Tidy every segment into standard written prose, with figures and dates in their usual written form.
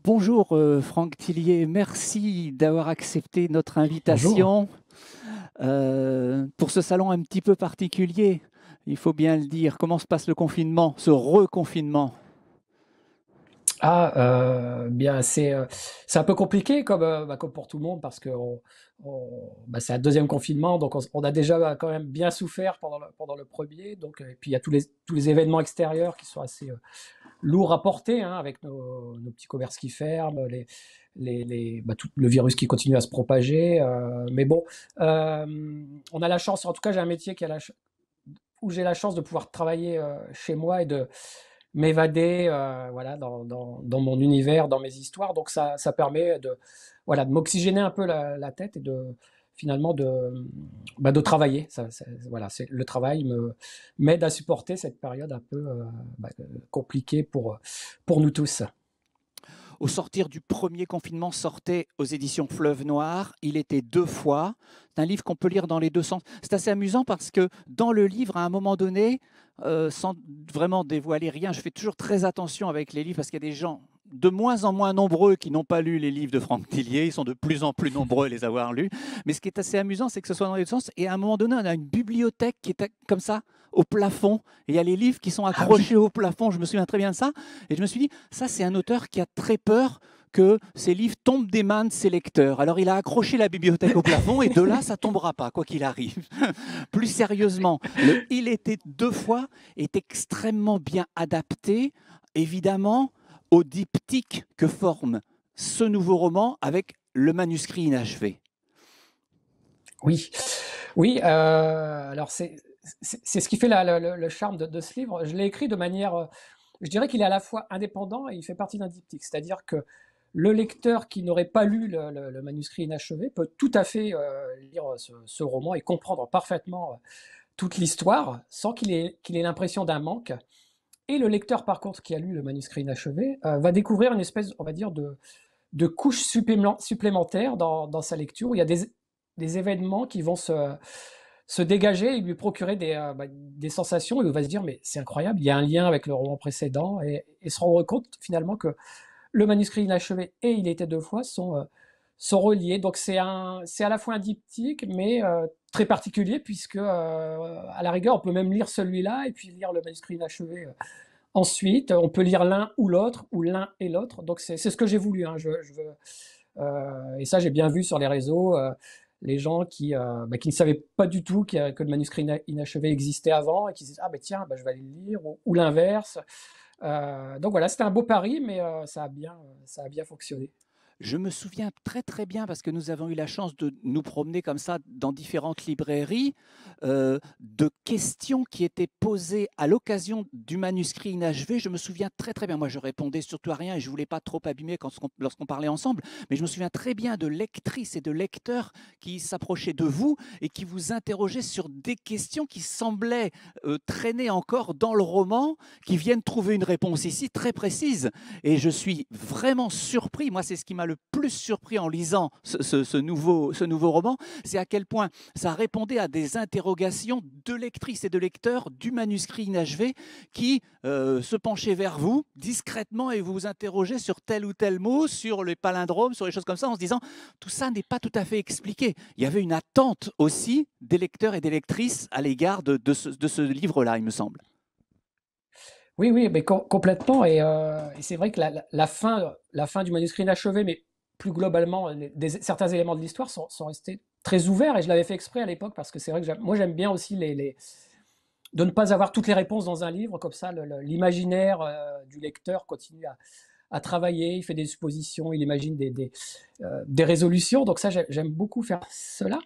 Bonjour Franck Tillier, merci d'avoir accepté notre Bonjour. invitation pour ce salon un petit peu particulier, il faut bien le dire. Comment se passe le confinement, ce reconfinement? Bien, c'est un peu compliqué comme pour tout le monde parce que c'est un deuxième confinement, donc on a déjà quand même bien souffert pendant le premier. Donc, et puis il y a tous les événements extérieurs qui sont assez lourds à porter, hein, avec nos petits commerces qui ferment, tout le virus qui continue à se propager. Mais bon, on a la chance, en tout cas j'ai un métier où j'ai la chance de pouvoir travailler chez moi et de m'évader, voilà, dans mon univers, dans mes histoires. Donc ça permet voilà, de m'oxygéner un peu la tête et finalement de travailler. Voilà, le travail m'aide à supporter cette période un peu compliquée pour nous tous. Au sortir du premier confinement, sortait aux éditions Fleuve Noir. Il était deux fois. C'est un livre qu'on peut lire dans les deux sens. C'est assez amusant parce que dans le livre, à un moment donné, sans vraiment dévoiler rien, je fais toujours très attention avec les livres parce qu'il y a des gens de moins en moins nombreux qui n'ont pas lu les livres de Franck Tillier. Ils sont de plus en plus nombreux à les avoir lus. Mais ce qui est assez amusant, c'est que ce soit dans les deux sens. Et à un moment donné, on a une bibliothèque qui est comme ça, au plafond. Et il y a les livres qui sont Ah oui, accrochés au plafond. Je me souviens très bien de ça. Et je me suis dit, ça, c'est un auteur qui a très peur que ses livres tombent des mains de ses lecteurs. Alors, il a accroché la bibliothèque au plafond et de là, ça tombera pas, quoi qu'il arrive. Plus sérieusement, le Il était deux fois est extrêmement bien adapté, évidemment, au diptyque que forme ce nouveau roman avec le manuscrit inachevé. oui, oui. Alors c'est ce qui fait le charme de ce livre. Je l'ai écrit de manière, je dirais qu'il est à la fois indépendant et il fait partie d'un diptyque. C'est-à-dire que le lecteur qui n'aurait pas lu le manuscrit inachevé peut tout à fait lire ce roman et comprendre parfaitement toute l'histoire sans qu'il ait l'impression d'un manque. Et le lecteur, par contre, qui a lu le manuscrit inachevé, va découvrir une espèce, on va dire, de couche supplémentaire dans sa lecture, où il y a des événements qui vont se dégager et lui procurer des sensations, et il va se dire, mais c'est incroyable, il y a un lien avec le roman précédent, et se rendre compte finalement que le manuscrit inachevé et Il était deux fois sont reliés. Donc c'est à la fois un diptyque, mais très particulier, puisque à la rigueur, on peut même lire celui-là et puis lire le manuscrit inachevé ensuite. On peut lire l'un ou l'autre, ou l'un et l'autre. Donc c'est ce que j'ai voulu, hein. Et ça, j'ai bien vu sur les réseaux, les gens qui ne savaient pas du tout que le manuscrit inachevé existait avant et qui se disaient, ah ben tiens, je vais aller le lire, ou l'inverse. Donc voilà, c'était un beau pari, mais ça a bien fonctionné. Je me souviens très très bien parce que nous avons eu la chance de nous promener comme ça dans différentes librairies, de questions qui étaient posées à l'occasion du manuscrit inachevé. Je me souviens très très bien. Moi, je répondais surtout à rien et je voulais pas trop abîmer lorsqu'on parlait ensemble. Mais je me souviens très bien de lectrices et de lecteurs qui s'approchaient de vous et qui vous interrogeaient sur des questions qui semblaient traîner encore dans le roman, qui viennent trouver une réponse ici très précise. Et je suis vraiment surpris. Moi, c'est ce qui m'a le plus surpris en lisant ce nouveau roman, c'est à quel point ça répondait à des interrogations de lectrices et de lecteurs du manuscrit inachevé qui se penchaient vers vous discrètement et vous interrogeaient sur tel ou tel mot, sur les palindromes, sur les choses comme ça, en se disant tout ça n'est pas tout à fait expliqué. Il y avait une attente aussi des lecteurs et des lectrices à l'égard de ce livre-là, il me semble. Oui, oui, mais complètement. Et c'est vrai que la fin du manuscrit inachevé, mais plus globalement, certains éléments de l'histoire sont restés très ouverts. Et je l'avais fait exprès à l'époque parce que c'est vrai que moi j'aime bien aussi de ne pas avoir toutes les réponses dans un livre. Comme ça, l'imaginaire du lecteur continue à travailler. Il fait des suppositions, il imagine des résolutions. Donc ça, j'aime beaucoup faire cela.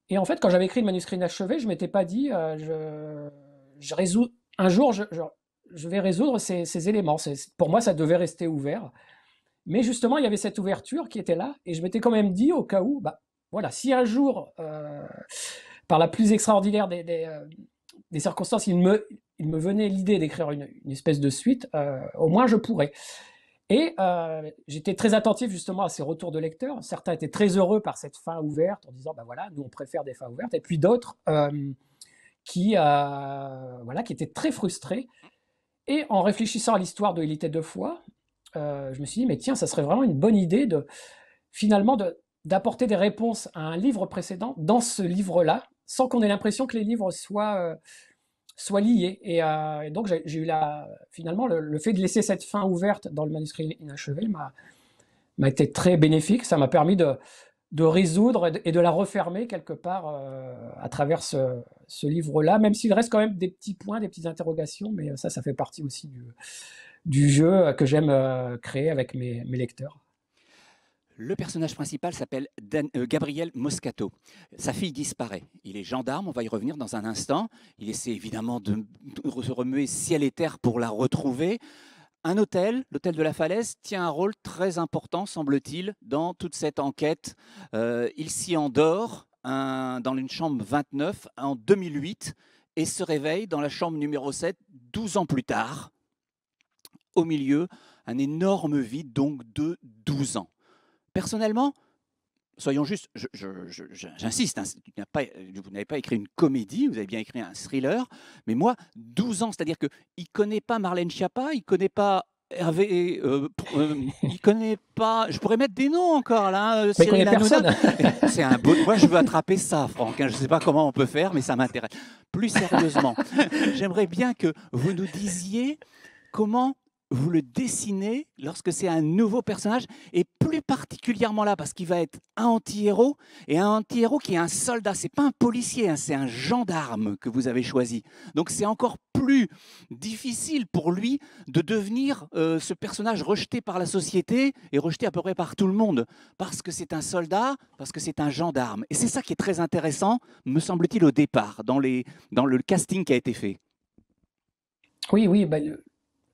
Et en fait, quand j'avais écrit le manuscrit inachevé, je m'étais pas dit, je résous un jour, je vais résoudre ces éléments. Pour moi, ça devait rester ouvert. Mais justement, il y avait cette ouverture qui était là, et je m'étais quand même dit, au cas où, voilà, si un jour, par la plus extraordinaire des circonstances, il me venait l'idée d'écrire une espèce de suite, au moins je pourrais. Et j'étais très attentif justement à ces retours de lecteurs. Certains étaient très heureux par cette fin ouverte, en disant, ben voilà, nous on préfère des fins ouvertes. Et puis d'autres voilà, qui étaient très frustrés. Et en réfléchissant à l'histoire de Il était deux fois, je me suis dit, mais tiens, ça serait vraiment une bonne idée finalement d'apporter des réponses à un livre précédent dans ce livre-là, sans qu'on ait l'impression que les livres soient liés. Et donc j'ai eu finalement le fait de laisser cette fin ouverte dans le manuscrit inachevé m'a été très bénéfique. Ça m'a permis de résoudre et de la refermer quelque part à travers ce livre-là, même s'il reste quand même des petits points, des petites interrogations, mais ça fait partie aussi du jeu que j'aime créer avec mes lecteurs. Le personnage principal s'appelle Gabriel Moscato. Sa fille disparaît. Il est gendarme, on va y revenir dans un instant. Il essaie évidemment de se remuer ciel et terre pour la retrouver. Un hôtel, l'hôtel de la Falaise, tient un rôle très important, semble-t-il, dans toute cette enquête. Il s'y endort dans une chambre 29 en 2008 et se réveille dans la chambre numéro 7 12 ans plus tard. Au milieu, un énorme vide donc de 12 ans. Personnellement, soyons justes, j'insiste, hein, vous n'avez pas écrit une comédie, vous avez bien écrit un thriller, mais moi, 12 ans, c'est-à-dire qu'il ne connaît pas Marlène Schiappa, il ne connaît pas Hervé, il connaît pas, je pourrais mettre des noms encore là, mais il connaît personne. C'est un beau, moi je veux attraper ça, Franck, hein, je ne sais pas comment on peut faire, mais ça m'intéresse. Plus sérieusement, j'aimerais bien que vous nous disiez comment vous le dessinez lorsque c'est un nouveau personnage, et plus particulièrement là, parce qu'il va être un anti-héros, et un anti-héros qui est un soldat. Ce n'est pas un policier, hein, c'est un gendarme que vous avez choisi. Donc c'est encore plus difficile pour lui de devenir ce personnage rejeté par la société et rejeté à peu près par tout le monde, parce que c'est un soldat, parce que c'est un gendarme. Et c'est ça qui est très intéressant, me semble-t-il, au départ, dans le casting qui a été fait. Oui, bah,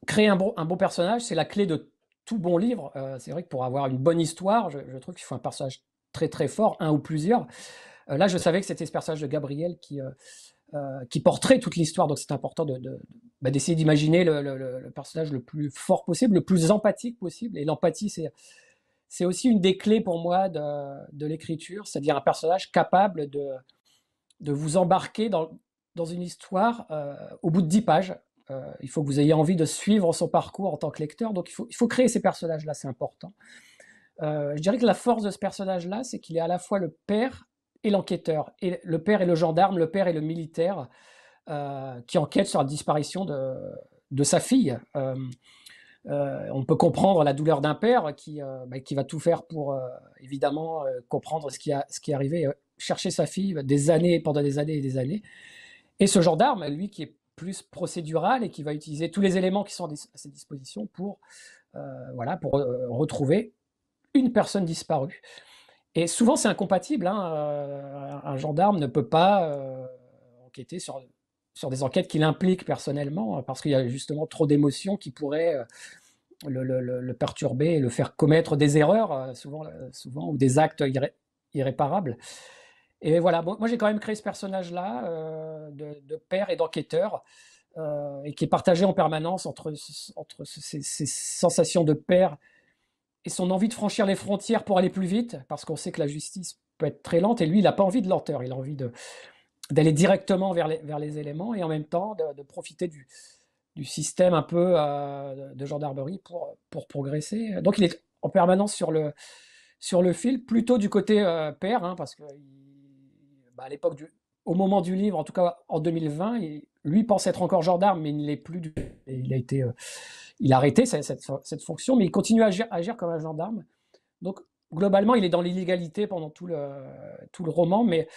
créer un bon personnage, c'est la clé de tout bon livre. C'est vrai que pour avoir une bonne histoire, je trouve qu'il faut un personnage très très fort, un ou plusieurs. Là, je savais que c'était ce personnage de Gabriel qui porterait toute l'histoire, donc c'est important d'essayer d'imaginer le personnage le plus fort possible, le plus empathique possible. Et l'empathie, c'est aussi une des clés pour moi de l'écriture, c'est-à-dire un personnage capable de vous embarquer dans une histoire au bout de 10 pages. Il faut que vous ayez envie de suivre son parcours en tant que lecteur, donc il faut créer ces personnages-là, c'est important. Je dirais que la force de ce personnage-là, c'est qu'il est à la fois le père et l'enquêteur, et le père et le gendarme, le père et le militaire, qui enquête sur la disparition de sa fille. On peut comprendre la douleur d'un père qui va tout faire pour évidemment comprendre ce qui est arrivé, chercher sa fille pendant des années et des années. Et ce gendarme, lui, qui est plus procédural et qui va utiliser tous les éléments qui sont à ses dispositions pour retrouver une personne disparue. Et souvent, c'est incompatible. Hein. Un gendarme ne peut pas enquêter sur des enquêtes qui l'impliquent personnellement, parce qu'il y a justement trop d'émotions qui pourraient le perturber et le faire commettre des erreurs, souvent, ou des actes irréparables. Et voilà, moi j'ai quand même créé ce personnage-là de père et d'enquêteur, et qui est partagé en permanence entre ces sensations de père et son envie de franchir les frontières pour aller plus vite, parce qu'on sait que la justice peut être très lente, et lui il n'a pas envie de lenteur, il a envie d'aller directement vers les éléments, et en même temps de profiter du système un peu de gendarmerie pour progresser. Donc il est en permanence sur le fil, plutôt du côté père, hein, parce que à l'époque, au moment du livre, en tout cas en 2020, lui pense être encore gendarme, mais il ne l'est plus. Il a arrêté cette fonction, mais il continue à agir comme un gendarme. Donc globalement, il est dans l'illégalité pendant tout le roman, mais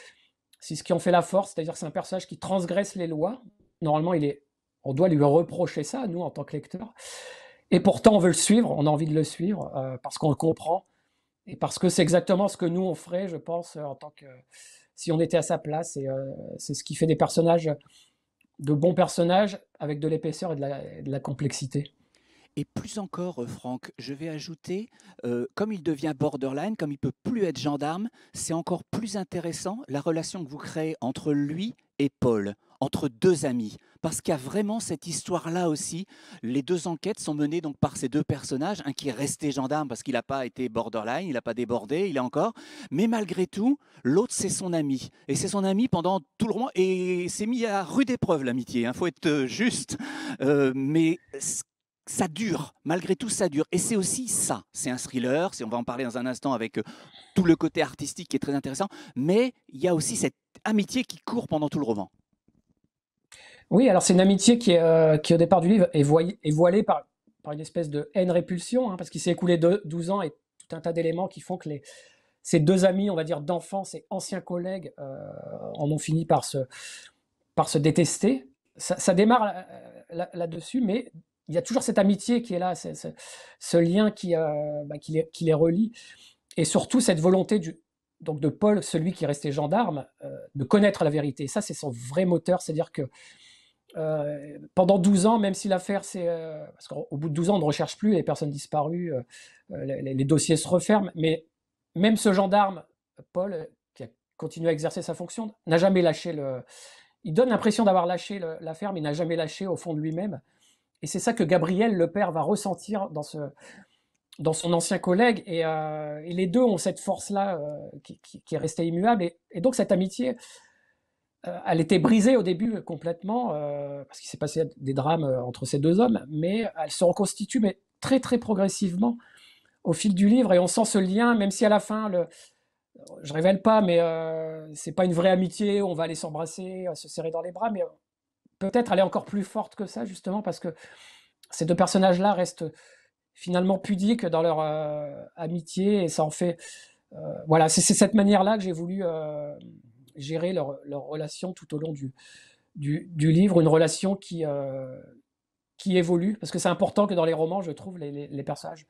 c'est ce qui en fait la force, c'est-à-dire que c'est un personnage qui transgresse les lois. Normalement, on doit lui reprocher ça, nous, en tant que lecteurs. Et pourtant, on veut le suivre, on a envie de le suivre, parce qu'on le comprend, et parce que c'est exactement ce que nous, on ferait, je pense, en tant que... si on était à sa place, et c'est ce qui fait des personnages, de bons personnages, avec de l'épaisseur et de la complexité. Et plus encore, Franck, je vais ajouter, comme il devient borderline, comme il ne peut plus être gendarme, c'est encore plus intéressant la relation que vous créez entre lui et Paul, entre deux amis. Parce qu'il y a vraiment cette histoire-là aussi. Les deux enquêtes sont menées donc par ces deux personnages, un qui est resté gendarme parce qu'il n'a pas été borderline, il n'a pas débordé, il est encore. Mais malgré tout, l'autre, c'est son ami. Et c'est son ami pendant tout le roman. Et c'est mis à rude épreuve, l'amitié. Il faut être juste. Mais ça dure, malgré tout ça dure. Et c'est aussi ça, c'est un thriller, on va en parler dans un instant avec tout le côté artistique qui est très intéressant, mais il y a aussi cette amitié qui court pendant tout le roman. Oui, alors c'est une amitié qui au départ du livre est voilée par une espèce de haine-répulsion, hein, parce qu'il s'est écoulé 12 ans et tout un tas d'éléments qui font que ces deux amis, on va dire d'enfance et anciens collègues, en ont fini par se détester. Ça démarre là-dessus, mais il y a toujours cette amitié qui est là, ce lien qui les relie, et surtout cette volonté donc de Paul, celui qui est resté gendarme, de connaître la vérité. Et ça, c'est son vrai moteur, c'est-à-dire que pendant 12 ans, même si l'affaire, parce qu'au bout de 12 ans, on ne recherche plus, les personnes disparues, les dossiers se referment, mais même ce gendarme, Paul, qui a continué à exercer sa fonction, n'a jamais lâché il donne l'impression d'avoir lâché l'affaire, mais il n'a jamais lâché au fond de lui-même. Et c'est ça que Gabriel, le père, va ressentir dans son ancien collègue. Et les deux ont cette force-là qui est restée immuable. Et donc cette amitié, elle était brisée au début complètement, parce qu'il s'est passé des drames entre ces deux hommes, mais elle se reconstitue, mais très très progressivement au fil du livre. Et on sent ce lien, même si à la fin, je révèle pas, mais c'est pas une vraie amitié, on va aller s'embrasser, se serrer dans les bras, mais peut-être elle est encore plus forte que ça, justement, parce que ces deux personnages-là restent finalement pudiques dans leur amitié, et ça en fait... voilà, c'est cette manière-là que j'ai voulu gérer leur relation tout au long du livre, une relation qui évolue, parce que c'est important que dans les romans, je trouve, les personnages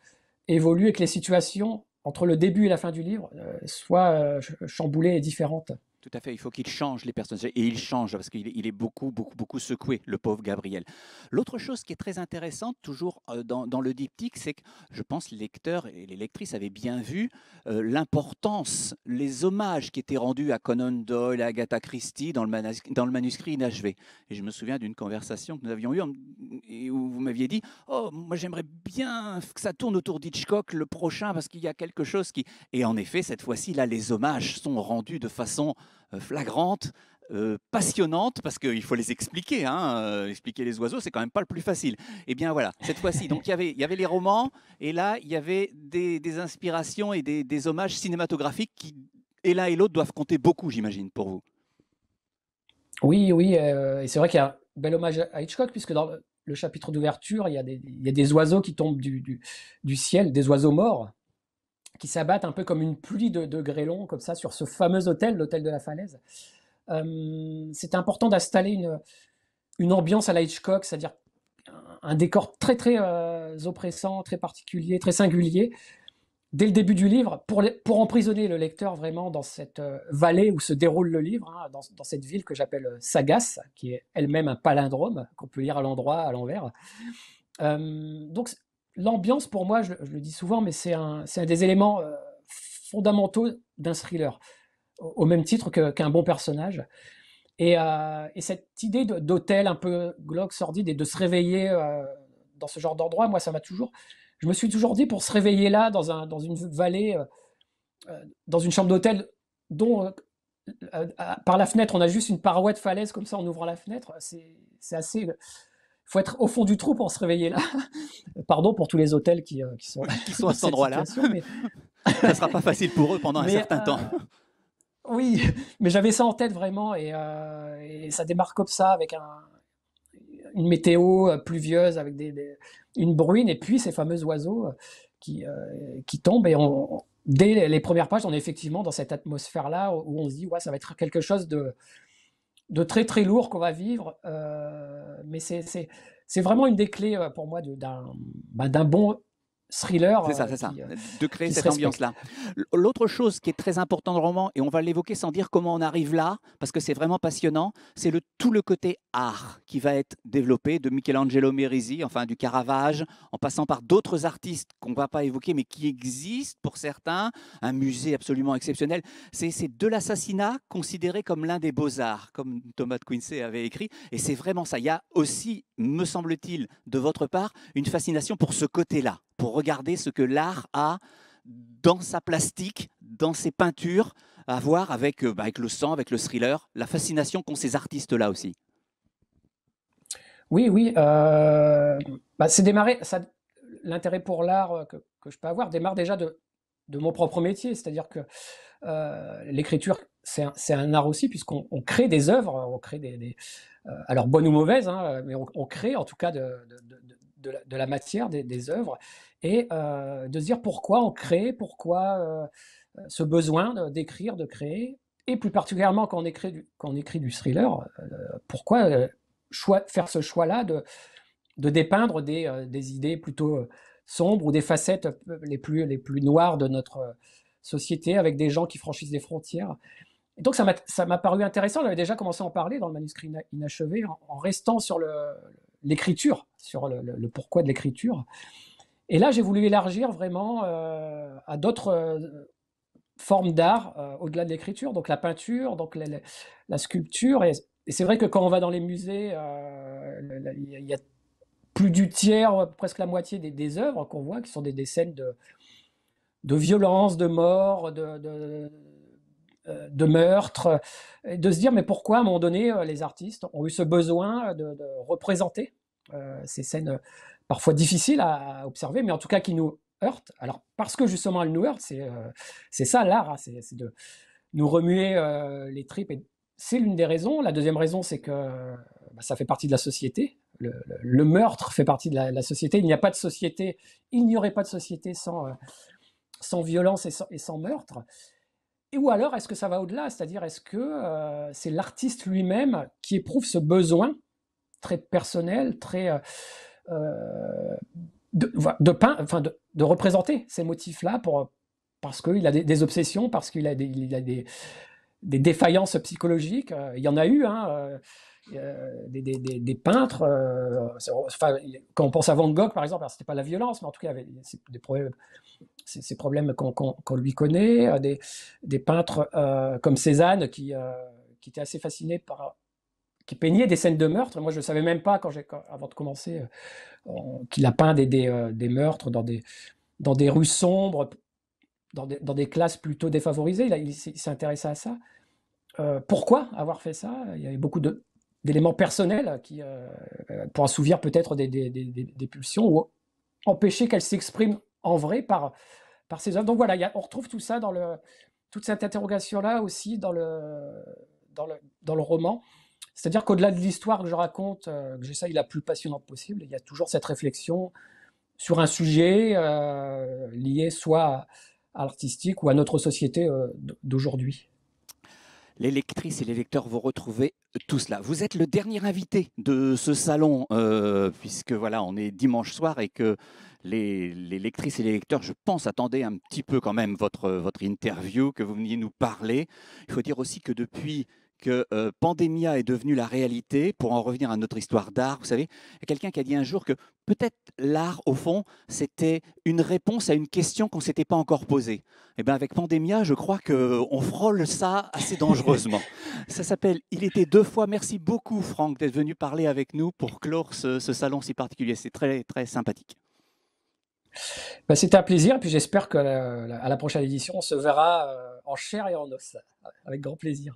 évoluent et que les situations entre le début et la fin du livre soient chamboulées et différentes. Tout à fait, il faut qu'il change les personnages. Et il change parce qu'il est beaucoup, beaucoup, beaucoup secoué, le pauvre Gabriel. L'autre chose qui est très intéressante, toujours dans le diptyque, c'est que je pense que les lecteurs et les lectrices avaient bien vu l'importance, les hommages qui étaient rendus à Conan Doyle, à Agatha Christie dans le manuscrit inachevé. Et je me souviens d'une conversation que nous avions eue et où vous m'aviez dit « Oh, moi j'aimerais bien que ça tourne autour d'Hitchcock le prochain parce qu'il y a quelque chose qui… » Et en effet, cette fois-ci, là, les hommages sont rendus de façon flagrante, passionnante, parce qu'il faut les expliquer. Expliquer les oiseaux, c'est quand même pas le plus facile. Et bien voilà, cette fois-ci, donc il y avait les romans, et là, il y avait des inspirations et des hommages cinématographiques qui, et l'un et l'autre, doivent compter beaucoup, j'imagine, pour vous. Oui, oui, et c'est vrai qu'il y a un bel hommage à Hitchcock, puisque dans le chapitre d'ouverture, il y a des oiseaux qui tombent du ciel, des oiseaux morts, qui s'abattent un peu comme une pluie de grêlons, comme ça, sur ce fameux hôtel, l'hôtel de la falaise. C'est important d'installer une ambiance à la Hitchcock, c'est-à-dire un décor très très oppressant, très particulier, très singulier, dès le début du livre, pour emprisonner le lecteur vraiment dans cette vallée où se déroule le livre, hein, dans cette ville que j'appelle Sagas, qui est elle-même un palindrome, qu'on peut lire à l'endroit, à l'envers. Donc l'ambiance, pour moi, je le dis souvent, mais c'est un des éléments fondamentaux d'un thriller, au même titre qu'un bon personnage. Et cette idée d'hôtel un peu glauque, sordide, et de se réveiller dans ce genre d'endroit, moi, ça m'a toujours... Je me suis toujours dit, pour se réveiller là, dans une vallée, dans une chambre d'hôtel, dont par la fenêtre, on a juste une paroi de falaise, comme ça, en ouvrant la fenêtre, c'est assez... Il faut être au fond du trou pour se réveiller là. Pardon pour tous les hôtels qui sont, qui sont à cet cette endroit-là. mais... Ça ne sera pas facile pour eux pendant un certain temps. Oui, mais j'avais ça en tête vraiment, et ça démarre comme ça, avec une météo pluvieuse, avec une bruine, et puis ces fameux oiseaux qui tombent. Et dès les premières pages, on est effectivement dans cette atmosphère-là où on se dit, ouais, ça va être quelque chose de très très lourd qu'on va vivre. Mais c'est vraiment une des clés pour moi d'un bon thriller. C'est ça, de créer cette ambiance-là. L'autre chose qui est très importante dans le roman, et on va l'évoquer sans dire comment on arrive là, parce que c'est vraiment passionnant, c'est tout le côté art qui va être développé, de Michelangelo Merisi, enfin du Caravage, en passant par d'autres artistes qu'on ne va pas évoquer, mais qui existent pour certains, un musée absolument exceptionnel. C'est de l'assassinat considéré comme l'un des beaux-arts, comme Thomas de Quincey avait écrit, et c'est vraiment ça. Il y a aussi, me semble-t-il, de votre part, une fascination pour ce côté-là, pour regarder ce que l'art a dans sa plastique, dans ses peintures, à voir avec le sang, avec le thriller, la fascination qu'ont ces artistes-là aussi. Oui, oui. C'est démarré. L'intérêt pour l'art que je peux avoir démarre déjà de mon propre métier. C'est-à-dire que l'écriture, c'est un art aussi, puisqu'on crée des œuvres, on crée alors bonnes ou mauvaises, hein, mais on crée en tout cas de la matière, des œuvres, et de se dire pourquoi on crée, pourquoi ce besoin d'écrire, de créer, et plus particulièrement quand on écrit du thriller, pourquoi faire ce choix-là de dépeindre des idées plutôt sombres ou des facettes les plus noires de notre société avec des gens qui franchissent des frontières. Et donc ça m'a paru intéressant, j'avais déjà commencé à en parler dans le manuscrit inachevé, en restant sur l'écriture, sur le pourquoi de l'écriture. Et là, j'ai voulu élargir vraiment à d'autres formes d'art au-delà de l'écriture, donc la peinture, donc la sculpture. Et c'est vrai que quand on va dans les musées, il y a plus du tiers, presque la moitié des œuvres qu'on voit, qui sont des scènes de violence, de mort, de meurtre, et de se dire mais pourquoi à un moment donné les artistes ont eu ce besoin de représenter ces scènes parfois difficiles à observer, mais en tout cas qui nous heurtent. Alors parce que justement elles nous heurtent, c'est ça l'art, hein, c'est de nous remuer les tripes. Et c'est l'une des raisons. La deuxième raison, c'est que ça fait partie de la société. Le meurtre fait partie de la société. Il n'y a pas de société, il n'y aurait pas de société sans violence et sans meurtre. Ou alors, est-ce que ça va au-delà? C'est-à-dire, est-ce que c'est l'artiste lui-même qui éprouve ce besoin très personnel, très de représenter ces motifs-là parce qu'il a des obsessions, parce qu'il a des défaillances psychologiques. Il y en a eu, hein, des peintres. Quand on pense à Van Gogh, par exemple, c'était pas la violence, mais en tout cas, il y avait des problèmes, ces problèmes qu'on lui connaît. Des peintres comme Cézanne qui était assez fasciné qui peignait des scènes de meurtre. Moi, je ne savais même pas, avant de commencer, qu'il a peint des meurtres dans des rues sombres, dans des classes plutôt défavorisées. Il s'est intéressé à ça. Pourquoi avoir fait ça? Il y avait beaucoup d'éléments personnels pour assouvir peut-être des pulsions ou empêcher qu'elles s'expriment en vrai par ces œuvres. Donc voilà, on retrouve tout ça toute cette interrogation-là aussi dans le roman. C'est-à-dire qu'au-delà de l'histoire que je raconte, que j'essaye la plus passionnante possible, il y a toujours cette réflexion sur un sujet lié soit à l'artistique ou à notre société d'aujourd'hui. Les lectrices et les lecteurs vont retrouver tout cela. Vous êtes le dernier invité de ce salon, puisque voilà, on est dimanche soir et que les lectrices et les lecteurs, je pense, attendaient un petit peu quand même votre interview, que vous veniez nous parler. Il faut dire aussi que depuis que Pandemia est devenue la réalité, pour en revenir à notre histoire d'art, vous savez, il y a quelqu'un qui a dit un jour que peut-être l'art, au fond, c'était une réponse à une question qu'on ne s'était pas encore posée. Et bien avec Pandemia, je crois qu'on frôle ça assez dangereusement. Ça s'appelle Il était deux fois. Merci beaucoup, Franck, d'être venu parler avec nous pour clore ce salon si particulier. C'est très, très sympathique. C'était un plaisir, et puis j'espère qu'à la prochaine édition, on se verra en chair et en os, avec grand plaisir.